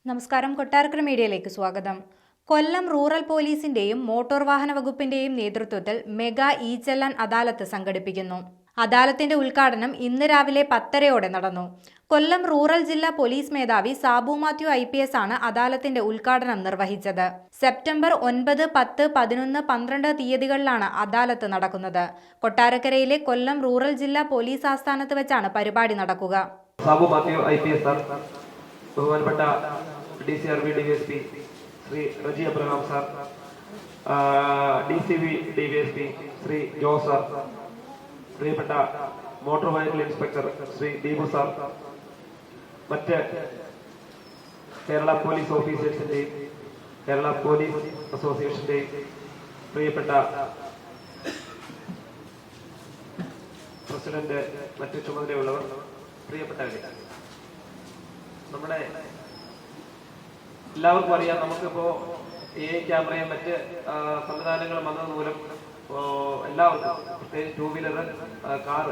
നമസ്കാരം, കൊട്ടാരക്കര മീഡിയയിലേക്ക് സ്വാഗതം. കൊല്ലം റൂറൽ പോലീസിന്റെയും മോട്ടോർ വാഹന വകുപ്പിന്റെയും നേതൃത്വത്തിൽ മെഗാ ഇ-ചെല്ലാൻ അദാലത്ത് സംഘടിപ്പിക്കുന്നു. അദാലത്തിന്റെ ഉദ്ഘാടനം ഇന്ന് രാവിലെ 10:30 നടന്നു. കൊല്ലം റൂറൽ ജില്ലാ പോലീസ് മേധാവി സാബു മാത്യു IPS ആണ് അദാലത്തിന്റെ ഉദ്ഘാടനം നിർവഹിച്ചത്. സെപ്റ്റംബർ 9, 10, 11, 12 തീയതികളിലാണ് അദാലത്ത് നടക്കുന്നത്. കൊട്ടാരക്കരയിലെ കൊല്ലം റൂറൽ ജില്ലാ പോലീസ് ആസ്ഥാനത്ത് വെച്ചാണ് പരിപാടി നടക്കുക. സാബു മാത്യു IPS സാർ, ബഹുമാനപ്പെട്ട DCRB DVSP Shri Reji Abraham sir, DCB DVSP Shri Jo sir, പ്രിയപ്പെട്ട motor vehicle inspector Shri Deepu sir, മറ്റ് കേരള പോലീസ് ഓഫീസേഴ്സിന്റെയും കേരള പോലീസ് അസോസിയേഷന്റെയും പ്രിയപ്പെട്ട പ്രസിഡന്റ്, മറ്റ് ചുമതലയുള്ളവർ, പ്രിയപ്പെട്ടവരെ, നമ്മുടെ എല്ലാവർക്കും അറിയാം, നമുക്കിപ്പോ ക്യാമറയും മറ്റ് സംവിധാനങ്ങളും വന്നത് മൂലം എല്ലാവർക്കും, പ്രത്യേകിച്ച് 2 വീലർ, കാർ,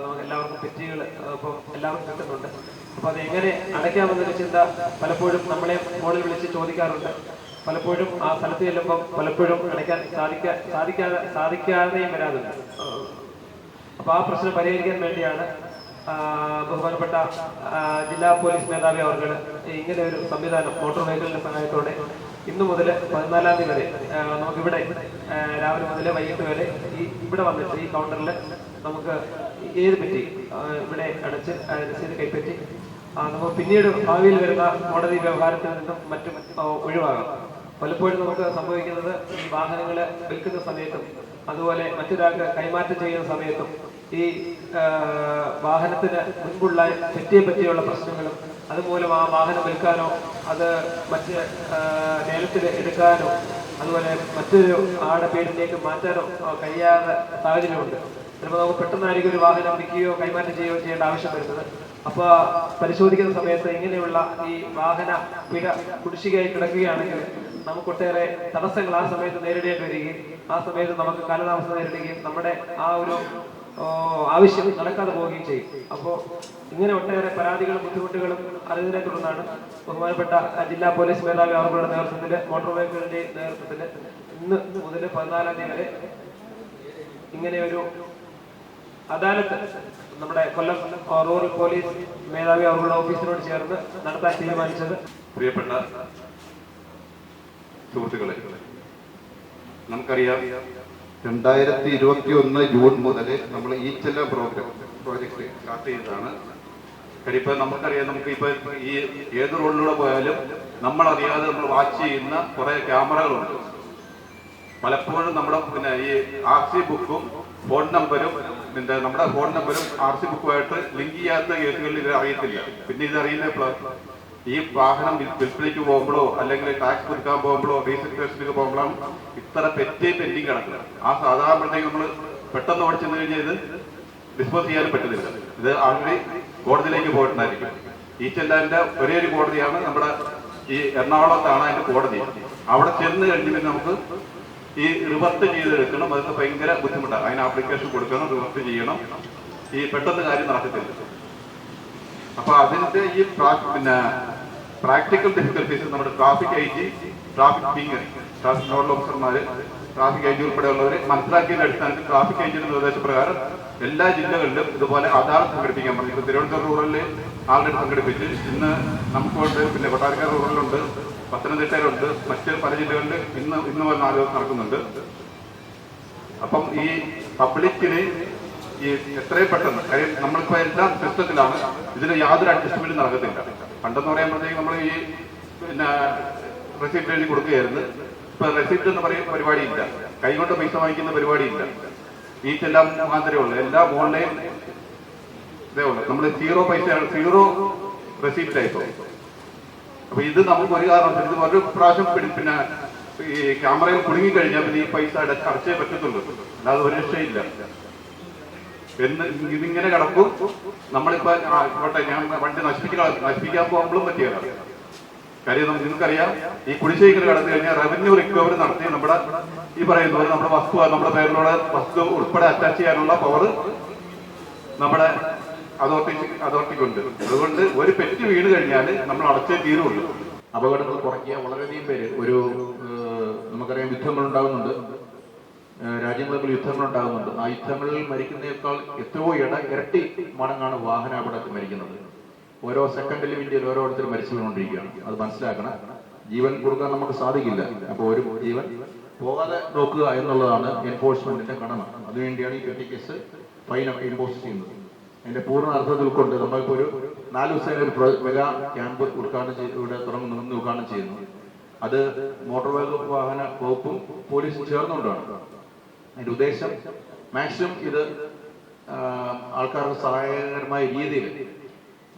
നമുക്ക് എല്ലാവർക്കും പെറ്റികൾ ഇപ്പം എല്ലാവർക്കും കിട്ടുന്നുണ്ട്. അപ്പൊ അത് എങ്ങനെ അടയ്ക്കാമെന്നൊരു ചിന്ത പലപ്പോഴും നമ്മളെ ഫോണിൽ വിളിച്ച് ചോദിക്കാറുണ്ട്. പലപ്പോഴും ആ സ്ഥലത്ത് ചെല്ലുമ്പോൾ പലപ്പോഴും അടയ്ക്കാൻ സാധിക്കാതെയും വരാറുണ്ട്. അപ്പൊ ആ പ്രശ്നം പരിഹരിക്കാൻ വേണ്ടിയാണ് ബഹുമാനപ്പെട്ട ജില്ലാ പോലീസ് മേധാവി അവർക്ക് ഇങ്ങനെ ഒരു സംവിധാനം മോട്ടോർ വെഹിക്കിളിന്റെ സഹായത്തോടെ ഇന്നു മുതൽ 14 തീയതി വരെ നമുക്കിവിടെ രാവിലെ മുതൽ വൈകിട്ട് വരെ ഇവിടെ വന്നിട്ട് ഈ കൗണ്ടറിൽ നമുക്ക് ഏത് പറ്റി ഇവിടെ അടച്ച് രസീത് കൈപ്പറ്റി നമുക്ക് പിന്നീട് ഭാവിയിൽ വരുന്ന കോടതി വ്യവഹാരത്തിൽ നിന്നും മറ്റും ഒഴിവാകാം. പലപ്പോഴും നമുക്ക് സംഭവിക്കുന്നത് ഈ വാഹനങ്ങൾ വിൽക്കുന്ന സമയത്തും അതുപോലെ മറ്റൊരാൾക്ക് കൈമാറ്റം ചെയ്യുന്ന സമയത്തും ഈ വാഹനത്തിന് മുൻപുള്ള തെറ്റിയെ പറ്റിയുള്ള പ്രശ്നങ്ങളും അതുമൂലം ആ വാഹനം വിൽക്കാനോ അത് മറ്റ് ലേലത്തിൽ എടുക്കാനോ അതുപോലെ മറ്റൊരു ആളുടെ പേരിലേക്ക് മാറ്റാനോ കഴിയാത്ത സാഹചര്യമുണ്ട്. ചിലപ്പോൾ നമുക്ക് പെട്ടെന്നായിരിക്കും ഒരു വാഹനം വിൽക്കുകയോ കൈമാറ്റം ചെയ്യുകയോ ചെയ്യേണ്ട ആവശ്യം വരുന്നത്. അപ്പൊ പരിശോധിക്കുന്ന സമയത്ത് ഇങ്ങനെയുള്ള ഈ വാഹന പിഴ കുടിശ്ശികയായി കിടക്കുകയാണെങ്കിൽ നമുക്കൊട്ടേറെ തടസ്സങ്ങൾ ആ സമയത്ത് നേരിടേണ്ടി വരികയും ആ സമയത്ത് നമുക്ക് കാലതാമസം നേരിടുകയും നമ്മുടെ ആ ഒരു ആവശ്യം നടക്കാതെ പോവുകയും ചെയ്യും. അപ്പോൾ ഇങ്ങനെ ഒട്ടേറെ പരാതികളും ബുദ്ധിമുട്ടുകളും അറിഞ്ഞതിനെ തുടർന്നാണ് ബഹുമാനപ്പെട്ട ജില്ലാ പോലീസ് മേധാവി അവരുടെ നേതൃത്വത്തിൽ മോട്ടോർ വെഹിക്കിളിന്റെ നേതൃത്വത്തിൽ ഇന്ന് മുതൽ 14 തീയതി വരെ ഇങ്ങനെ ഒരു അദാലത്ത് നമ്മുടെ കൊല്ലം റൂറൽ പോലീസ് മേധാവി അവരുടെ ഓഫീസിനോട് ചേർന്ന് നടത്താൻ തീരുമാനിച്ചത്. പ്രിയപ്പെട്ട സുഹൃത്തുക്കളെ, നമുക്കറിയാം 2021 ജൂൺ മുതൽ നമ്മൾ ഇ-ചെല്ലാൻ പ്രോജക്റ്റ് സ്റ്റാർട്ട് ചെയ്തതാണ്. കാര്യം ഇപ്പൊ നമുക്കറിയാം, നമുക്കിപ്പോ ഈ ഏത് റോഡിലൂടെ പോയാലും നമ്മളറിയാതെ നമ്മൾ വാച്ച് ചെയ്യുന്ന കുറെ ക്യാമറകളുണ്ട്. പലപ്പോഴും നമ്മുടെ ഈ RC ബുക്കും ഫോൺ നമ്പരും നമ്മുടെ ഫോൺ നമ്പരും RC ബുക്കുമായിട്ട് ലിങ്ക് ചെയ്യാത്ത കേസുകളിൽ ഇത് അറിയത്തില്ല. പിന്നെ ഇത് അറിയുന്ന ഈ വാഹനം വിൽപ്പനയ്ക്ക് പോകുമ്പോഴോ അല്ലെങ്കിൽ ടാക്സ് കൊടുക്കാൻ പോകുമ്പോഴോ റീസെക്ടേഷനിലേക്ക് പോകുമ്പോഴാണ് ഇത്ര പെൻഡിങ് കിടക്കുന്നത്. ആ സാധാരണത്തേക്ക് നമ്മൾ പെട്ടെന്ന് ഓടി ചെന്ന് കഴിഞ്ഞാൽ ഇത് ഡിസ്പോസ് ചെയ്യാനും പറ്റുന്നില്ല. ഇത് ആൾറെഡി കോടതിയിലേക്ക് പോയിട്ടുണ്ടായിരിക്കും. ഇ-ചെല്ലാന്റെ ഒരേ ഒരു കോടതിയാണ് നമ്മുടെ ഈ എറണാകുളത്താണ് അതിന്റെ കോടതി. അവിടെ ചെന്ന് കഴിഞ്ഞ് പിന്നെ നമുക്ക് ഈ റിവർട്ട് ചെയ്തെടുക്കണം. അതൊക്കെ ഭയങ്കര ബുദ്ധിമുട്ടാണ്. അതിന് ആപ്ലിക്കേഷൻ കൊടുക്കണം, റിവർട്ട് ചെയ്യണം. ഈ പെട്ടെന്ന് കാര്യം നടക്കത്തില്ല. അപ്പൊ അതിന്റെ ഈ പ്രാക്ടിക്കൽ ഡിഫിക്കൽട്ടീസ് നമ്മുടെ ട്രാഫിക് IG, ട്രാഫിക് നോഡൽ ഓഫീസർമാര്, ട്രാഫിക് IG ഉൾപ്പെടെയുള്ളവർ മനസ്സിലാക്കിയതിന്റെ അടിസ്ഥാനത്തിൽ ട്രാഫിക് IGയുടെ നിർദ്ദേശപ്രകാരം എല്ലാ ജില്ലകളിലും ഇതുപോലെ അദാലത്ത് സംഘടിപ്പിക്കാൻ പറഞ്ഞു. ഇപ്പൊ തിരുവനന്തപുരം റൂറലിൽ ആൾറെഡി സംഘടിപ്പിച്ച് ഇന്ന് നമുക്കുണ്ട്, പിന്നെ കൊട്ടാരക്കര റൂറലുണ്ട്, പത്തനംതിട്ടയിലുണ്ട്, മറ്റ് പല ജില്ലകളിൽ ഇന്ന് 4 ദിവസം നടക്കുന്നുണ്ട്. അപ്പം ഈ പബ്ലിക്കിന് ഈ എത്രയും പെട്ടെന്ന്, കാര്യം നമ്മളിപ്പോ എല്ലാം സിസ്റ്റത്തിലാണ്, ഇതിന് യാതൊരു അഡ്ജസ്റ്റ്മെന്റും നടക്കത്തില്ല. പണ്ടെന്ന് പറയുമ്പോഴത്തേക്ക് നമ്മൾ ഈ റെസിപ്റ്റ് എഴുതി കൊടുക്കുകയായിരുന്നു. ഇപ്പൊ റെസിപ്റ്റ് എന്ന് പറയുന്ന പരിപാടിയില്ല, കൈകൊണ്ട് പൈസ വാങ്ങിക്കുന്ന പരിപാടിയില്ല. ഇ-ചെല്ലാൻ മുഖാന്തരമുള്ള എല്ലാം ഓൺലൈൻ ഇതേ ഉള്ളു. നമ്മൾ സീറോ റെസിപ്റ്റ് ആയിപ്പോ. അപ്പൊ ഇത് നമുക്ക് ഒരു കാരണം, ഇത് ഒരു പ്രാവശ്യം പിന്നെ ഈ ക്യാമറയിൽ കുടുങ്ങിക്കഴിഞ്ഞാൽ പിന്നെ ഈ പൈസ അടച്ചേ പറ്റത്തുള്ളൂ, അല്ലാതെ ഒരു രക്ഷയില്ല. ഇതിങ്ങനെ കിടക്കും. നമ്മളിപ്പോ ഞാൻ വണ്ടി നശിപ്പിക്കാൻ പോകുമ്പോഴും പറ്റിയല്ല. കാര്യം നിങ്ങൾക്കറിയാം, ഈ കുടിശ്ശേഖരം കടന്നു കഴിഞ്ഞാൽ റവന്യൂ റിക്കവറി നടത്തി നമ്മുടെ ഈ പറയുന്നത് നമ്മുടെ വസ്തു, നമ്മുടെ പേരിലുള്ള വസ്തു ഉൾപ്പെടെ അറ്റാച്ച് ചെയ്യാനുള്ള പവർ നമ്മുടെ അതോറിറ്റിക്കുണ്ട്. അതുകൊണ്ട് ഒരു പെറ്റ് വീണ് കഴിഞ്ഞാൽ നമ്മൾ അടച്ചേ തീരുള്ളൂ. അപകടങ്ങൾ കുറയ്ക്കുക. വളരെയധികം പേര് നമുക്കറിയാം യുദ്ധങ്ങൾ ഉണ്ടാകുന്നുണ്ട്, രാജ്യങ്ങൾ തമ്മിൽ യുദ്ധങ്ങൾ ഉണ്ടാകുന്നുണ്ട്. ആ യുദ്ധങ്ങളിൽ മരിക്കുന്നതിനേക്കാൾ എത്രയോ ഇരട്ടി മടങ്ങാണ് വാഹനാപകടത്തിൽ മരിക്കുന്നത്. ഓരോ സെക്കൻഡിലും ഇന്ത്യയിൽ ഓരോരുത്തരും മരിച്ചുകൊണ്ടിരിക്കുകയാണ്. അത് മനസ്സിലാക്കണം. ജീവൻ കൊടുക്കാൻ നമുക്ക് സാധിക്കില്ല. അപ്പോൾ ഒരു ജീവൻ പോകാതെ നോക്കുക എന്നുള്ളതാണ് എൻഫോഴ്സ്മെന്റിന്റെ കടമ. അതിനുവേണ്ടിയാണ് ഈ പെറ്റി കേസ് ഫൈൻ ഇമ്പോസ് ചെയ്യുന്നത്. അതിന്റെ പൂർണ്ണ അർത്ഥത്തിൽ ഉൾക്കൊണ്ട് നമ്മളിപ്പോൾ ഒരു 4 ദിവസത്തെ ഒരു മെഗാ ക്യാമ്പ് ഇവിടെ തുടങ്ങുന്നു, ഉദ്ഘാടനം ചെയ്യുന്നു. അത് മോട്ടോർ വാഹന വകുപ്പും പോലീസും ചേർന്നുകൊണ്ടാണ്. അതിന്റെ ഉദ്ദേശം മാക്സിമം ഇത് ആൾക്കാർക്ക് സഹായകരമായ രീതിയിൽ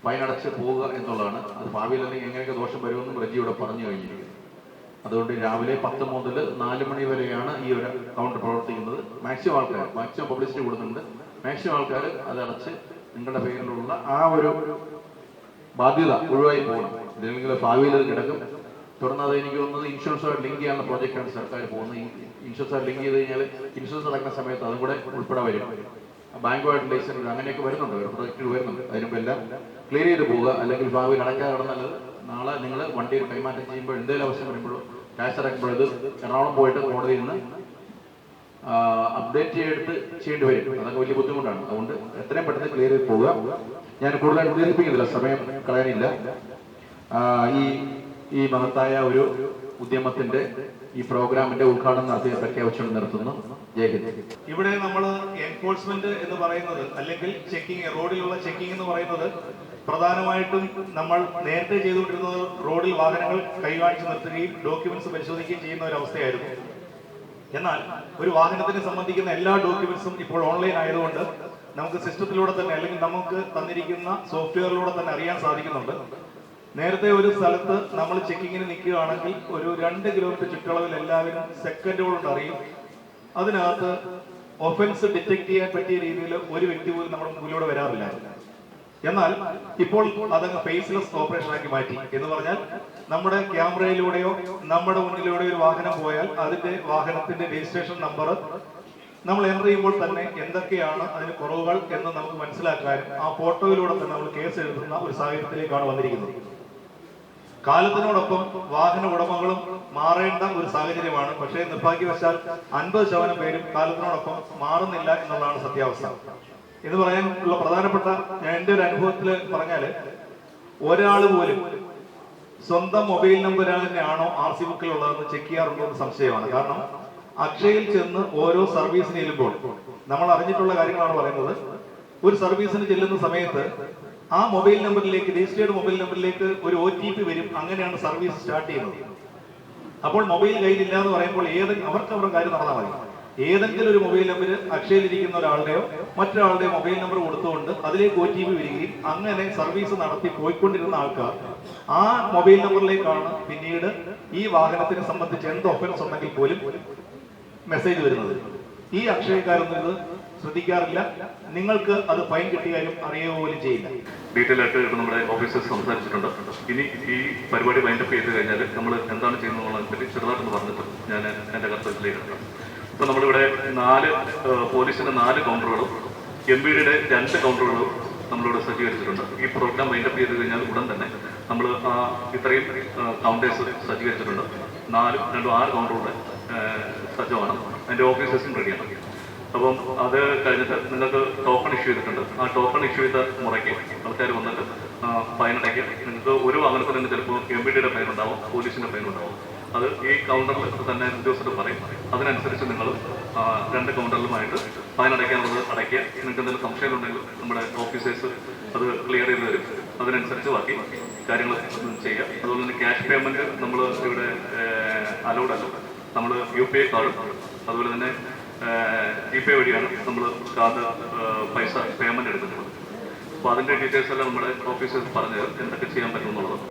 ഫൈൻ അടച്ച് പോവുക എന്നുള്ളതാണ്. അത് ഭാവിയിൽ അല്ലെങ്കിൽ എങ്ങനെയൊക്കെ ദോഷം വരുമെന്നും റജി ഇവിടെ പറഞ്ഞു കഴിഞ്ഞിരിക്കുന്നു. അതുകൊണ്ട് രാവിലെ 10 മുതൽ 4 മണി വരെയാണ് ഈ ഒരു കൗണ്ടർ പ്രവർത്തിക്കുന്നത്. മാക്സിമം പബ്ലിസിറ്റി കൊടുക്കുന്നുണ്ട്. മാക്സിമം ആൾക്കാർ അതടച്ച് നിങ്ങളുടെ പേരിലുള്ള ആ ഒരു ബാധ്യത ഒഴിവായി പോകണം. ഇല്ലെങ്കിൽ ഭാവിയിൽ അത് കിടക്കും. തുടർന്ന് അത് എനിക്ക് തോന്നുന്നത് ഇൻഷുറൻസുമായിട്ട് ലിങ്ക് ചെയ്യാനുള്ള പ്രോജക്റ്റാണ് സർക്കാർ പോകുന്നത്. ഇൻഷുറൻസുമായിട്ട് ലിങ്ക് ചെയ്ത് കഴിഞ്ഞാൽ ഇൻഷുറൻസ് നടക്കുന്ന സമയത്ത് അതും കൂടെ ഉൾപ്പെടെ വരും. ബാങ്കുമായിട്ട് ലൈസൻസ് അങ്ങനെയൊക്കെ വരുന്നുണ്ട്, പ്രൊജക്റ്റുകൾ വരുന്നുണ്ട്. അതിനുമ്പോൾ എല്ലാം ക്ലിയർ ചെയ്ത് പോവുക. അല്ലെങ്കിൽ ഭാവിയിൽ അടയ്ക്കാതെ കിടന്നാൽ നാളെ നിങ്ങൾ വണ്ടിയിൽ കൈമാറ്റം ചെയ്യുമ്പോൾ എന്തെങ്കിലും ആവശ്യം വരുമ്പോഴോ ടാക്സ് അടയ്ക്കുമ്പോൾ ഇത് എറണാകുളം പോയിട്ട് കോടതിയിൽ നിന്ന് അപ്ഡേറ്റ് ചെയ്യേണ്ടി വരും. അതൊക്കെ വലിയ ബുദ്ധിമുട്ടാണ്. അതുകൊണ്ട് എത്രയും പെട്ടെന്ന് ക്ലിയർ ചെയ്ത് പോവുക. ഞാൻ കൂടുതലായിട്ട് ദീർഘിപ്പിക്കുന്നില്ല, സമയം കളയാനില്ല. ഈ മഹത്തായ ഒരു ഉദ്യമത്തിന്റെ ഈ പ്രോഗ്രാമിന്റെ ഉദ്ഘാടനം നടത്തി പ്രഖ്യാപിച്ചുകൊണ്ട് നിർത്തുന്നു. ജയ് ഹിന്ദ്. ഇവിടെ നമ്മൾ എൻഫോഴ്സ്മെന്റ് എന്ന് പറയുന്നത് അല്ലെങ്കിൽ ചെക്കിംഗ്, റോഡിലുള്ള ചെക്കിംഗ് എന്ന് പറയുന്നത് പ്രധാനമായിട്ടും നമ്മൾ നേരത്തെ ചെയ്തുകൊണ്ടിരുന്നത് റോഡിൽ വാഹനങ്ങൾ കൈകാണിച്ച് നിർത്തുകയും ഡോക്യുമെന്റ്സ് പരിശോധിക്കുകയും ചെയ്യുന്ന ഒരു അവസ്ഥയായിരുന്നു. എന്നാൽ ഒരു വാഹനത്തിനെ സംബന്ധിക്കുന്ന എല്ലാ ഡോക്യുമെന്റ്സും ഇപ്പോൾ ഓൺലൈൻ ആയതുകൊണ്ട് നമുക്ക് സിസ്റ്റത്തിലൂടെ തന്നെ അല്ലെങ്കിൽ നമുക്ക് തന്നിരിക്കുന്ന സോഫ്റ്റ്വെയറിലൂടെ തന്നെ അറിയാൻ സാധിക്കുന്നുണ്ട്. നേരത്തെ ഒരു സ്ഥലത്ത് നമ്മൾ ചെക്കിങ്ങിന് നിൽക്കുകയാണെങ്കിൽ ഒരു 2 കിലോമീറ്റർ ചുറ്റളവിൽ എല്ലാവരും സെക്കൻഡുകൾ കൊണ്ട് അറിയും. അതിനകത്ത് ഒഫൻസ് ഡിറ്റക്ട് ചെയ്യാൻ പറ്റിയ രീതിയിൽ ഒരു വ്യക്തി പോലും നമ്മുടെ മുന്നിലൂടെ വരാറില്ല. എന്നാൽ ഇപ്പോൾ അതങ്ങ് ഫേസ്ലെസ് ഓപ്പറേഷൻ ആക്കി മാറ്റി. എന്ന് പറഞ്ഞാൽ നമ്മുടെ ക്യാമറയിലൂടെയോ നമ്മുടെ മുന്നിലൂടെയോ ഒരു വാഹനം പോയാൽ അതിന്റെ വാഹനത്തിന്റെ രജിസ്ട്രേഷൻ നമ്പർ നമ്മൾ എൻ്റർ ചെയ്യുമ്പോൾ തന്നെ എന്തൊക്കെയാണ് അതിന് കുറവുകൾ എന്ന് നമുക്ക് മനസ്സിലാക്കാനും ആ ഫോട്ടോയിലൂടെ തന്നെ നമ്മൾ കേസ് എഴുതുന്ന ഒരു സാഹചര്യത്തിലേക്കാണ് വന്നിരിക്കുന്നത്. കാലത്തിനോടൊപ്പം വാഹന ഉടമകളും മാറേണ്ട ഒരു സാഹചര്യമാണ്. പക്ഷേ നിർഭാഗ്യവശാൽ 50% പേരും കാലത്തിനോടൊപ്പം മാറുന്നില്ല എന്നുള്ളതാണ് സത്യാവസ്ഥ. എന്ന് പറയാനുള്ള പ്രധാനപ്പെട്ട എന്റെ ഒരു അനുഭവത്തിൽ പറഞ്ഞാല് ഒരാൾ പോലും സ്വന്തം മൊബൈൽ നമ്പർ തന്നെയാണോ RC ബുക്കിൽ ഉള്ളതെന്ന് ചെക്ക് ചെയ്യാറുണ്ടോ എന്ന് സംശയമാണ്. കാരണം അക്ഷയയിൽ ചെന്ന് ഓരോ സർവീസിന് ചെല്ലുമ്പോൾ നമ്മൾ അറിഞ്ഞിട്ടുള്ള കാര്യങ്ങളാണ് പറയുന്നത്. ഒരു സർവീസിന് ചെല്ലുന്ന സമയത്ത് ആ മൊബൈൽ നമ്പറിലേക്ക്, രജിസ്റ്റേർഡ് മൊബൈൽ നമ്പറിലേക്ക് ഒരു OTP വരും. അങ്ങനെയാണ് സർവീസ് സ്റ്റാർട്ട് ചെയ്യുന്നത്. അപ്പോൾ മൊബൈൽ കയ്യിലില്ല എന്ന് പറയുമ്പോൾ അവർക്ക് അവരുടെ കാര്യം നടന്നാൽ മതി. ഏതെങ്കിലും ഒരു മൊബൈൽ നമ്പർ അക്ഷയയിലിരിക്കുന്ന ഒരാളുടെയോ മറ്റൊരാളുടെയോ മൊബൈൽ നമ്പർ കൊടുത്തുകൊണ്ട് അതിലേക്ക് OTP വരികയും അങ്ങനെ സർവീസ് നടത്തി പോയിക്കൊണ്ടിരുന്ന ആൾക്കാർ ആ മൊബൈൽ നമ്പറിലേക്കാണ് പിന്നീട് ഈ വാഹനത്തിനെ സംബന്ധിച്ച് എന്ത് ഒഫൻസ് ഉണ്ടെങ്കിൽ പോലും മെസ്സേജ് വരുന്നത്. ഈ അക്ഷയക്കാരൊന്നും ഇത് ശ്രദ്ധിക്കാറില്ല. നിങ്ങൾക്ക് അത് ഫൈൻ കിട്ടിയാലും അറിയുക പോലും ചെയ്യില്ല. ഡീറ്റെയിൽ ആയിട്ട് നമ്മുടെ ഓഫീസേഴ്സ് സംസാരിച്ചിട്ടുണ്ട്. ഇനി ഈ പരിപാടി വൈൻഡപ്പ് ചെയ്ത് കഴിഞ്ഞാൽ നമ്മൾ എന്താണ് ചെയ്യുന്നതെന്നുള്ളതിനെ ചെറുതായിട്ടൊന്ന് പറഞ്ഞിട്ട് ഞാൻ എൻ്റെ കർത്തവ്യത്തിലേക്ക് എടുക്കാം. ഇപ്പൊ നമ്മളിവിടെ പോലീസിന്റെ 4 കൗണ്ടറുകളും MVDയുടെ 2 കൗണ്ടറുകളും നമ്മളിവിടെ സജ്ജീകരിച്ചിട്ടുണ്ട്. ഈ പ്രോഗ്രാം വൈൻഡപ്പ് ചെയ്ത് കഴിഞ്ഞാൽ ഉടൻ തന്നെ നമ്മൾ ഇത്രയും കൗണ്ടേഴ്സ് സജ്ജീകരിച്ചിട്ടുണ്ട്. 6 കൗണ്ടറുകളുടെ സജ്ജമാണ്. അതിന്റെ ഓഫീസേഴ്സും റെഡിയാണ്. അപ്പം അത് കഴിഞ്ഞിട്ട് നിങ്ങൾക്ക് ടോക്കൺ ഇഷ്യൂ ചെയ്തിട്ടുണ്ട്. ആ ടോക്കൺ ഇഷ്യൂ ചെയ്ത മുറയ്ക്ക് ആൾക്കാർ വന്നിട്ട് ഫൈൻ അടയ്ക്കുക. നിങ്ങൾക്ക് ഒരു വാഹനത്തിൽ നിന്ന് ചിലപ്പോൾ MVDയുടെ ഫൈൻ ഉണ്ടാവും, പോലീസിന്റെ ഫൈൻ ഉണ്ടാവും. അത് ഈ കൗണ്ടറിൽ തന്നെ ഉദ്യോഗസ്ഥർ പറയും. അതിനനുസരിച്ച് നിങ്ങൾ 2 കൗണ്ടറിലുമായിട്ട് ഫൈൻ അടയ്ക്കാനുള്ളത് അടയ്ക്കുക. നിങ്ങൾക്ക് എന്തെങ്കിലും സംശയമുണ്ടെങ്കിൽ നമ്മുടെ ഓഫീസേഴ്സ് അത് ക്ലിയർ ചെയ്ത് തരും. അതിനനുസരിച്ച് ബാക്കി കാര്യങ്ങൾ ചെയ്യുക. അതുപോലെ തന്നെ ക്യാഷ് പേയ്മെന്റ് നമ്മൾ ഇവിടെ അലൗഡ് അല്ല. നമ്മൾ UPI കാർഡും അതുപോലെ തന്നെ GPay വഴിയാണ് നമ്മൾ പൈസ പേയ്മെന്റ് എടുക്കുന്നത്. അപ്പോൾ അതിന്റെ ഡീറ്റെയിൽസ് എല്ലാം നമ്മുടെ ഓഫീസേഴ്സ് പറഞ്ഞ് എന്തൊക്കെ ചെയ്യാൻ പറ്റും എന്നുള്ളത്.